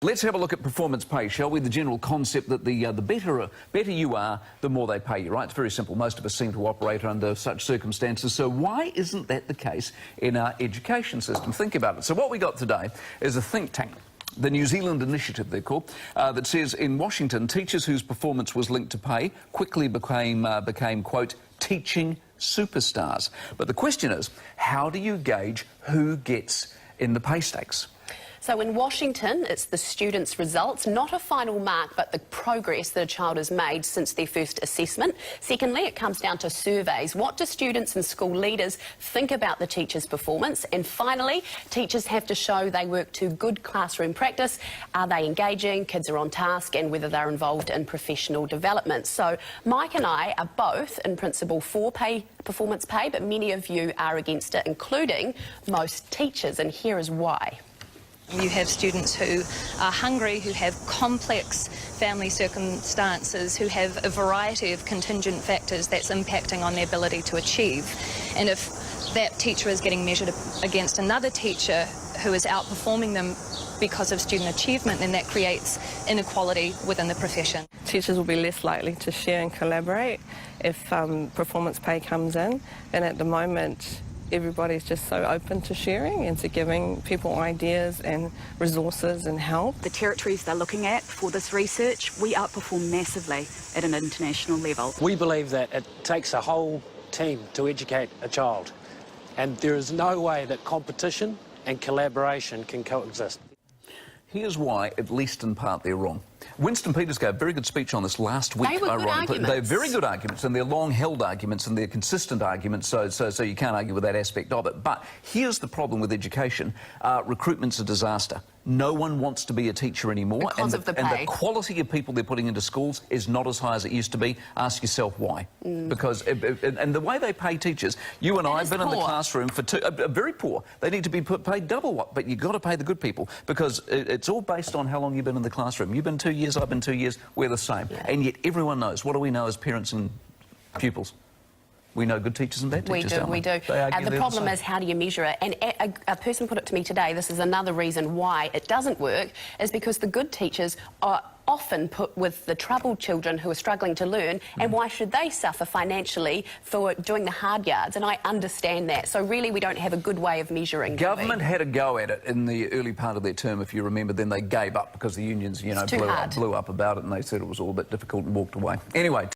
Let's have a look at performance pay, shall we? The general concept that the better you are, the more they pay you, right? It's very simple. Most of us seem to operate under such circumstances. So why isn't that the case in our education system? Think about it. So what we got today is a think tank, the New Zealand Initiative, they're called, that says in Washington, teachers whose performance was linked to pay quickly became, quote, teaching superstars. But the question is, how do you gauge who gets in the pay stakes? So in Washington, it's the students' results, not a final mark, but the progress that a child has made since their first assessment. Secondly, it comes down to surveys. What do students and school leaders think about the teacher's performance? And finally, teachers have to show they work to good classroom practice. Are they engaging? Kids are on task, and whether they're involved in professional development. So Mike and I are both, in principle, for performance pay, but many of you are against it, including most teachers, and here is why. You have students who are hungry, who have complex family circumstances, who have a variety of contingent factors that's impacting on their ability to achieve. And if that teacher is getting measured against another teacher who is outperforming them because of student achievement, then that creates inequality within the profession. Teachers will be less likely to share and collaborate if performance pay comes in, and at the moment everybody's just so open to sharing and to giving people ideas and resources and help. The territories they're looking at for this research, we outperform massively at an international level. We believe that it takes a whole team to educate a child, and there is no way that competition and collaboration can coexist. Here's why, at least in part, they're wrong. Winston Peters gave a very good speech on this last week. They were good arguments. They're very good arguments, and they're long-held arguments, and they're consistent arguments, so you can't argue with that aspect of it. But here's the problem with education. Recruitment's a disaster. No one wants to be a teacher anymore. Because of the pay. And the quality of people they're putting into schools is not as high as it used to be. Ask yourself why. Because, and the way they pay teachers, you and I have been in the classroom for very poor. They need to be paid double what, but you've got to pay the good people, because it's all based on how long you've been in the classroom. You've been 2 years, I've been 2 years, we're the same. Yeah. And yet everyone knows. What do we know as parents and pupils? We know good teachers and bad teachers, don't we? We do. And the problem is, how do you measure it? And a person put it to me today, this is another reason why it doesn't work, is because the good teachers are often put with the troubled children who are struggling to learn, and why should they suffer financially for doing the hard yards? And I understand that. So really we don't have a good way of measuring. Government had a go at it in the early part of their term, if you remember. Then they gave up because the unions, blew up about it, and they said it was all a bit difficult and walked away. Anyway.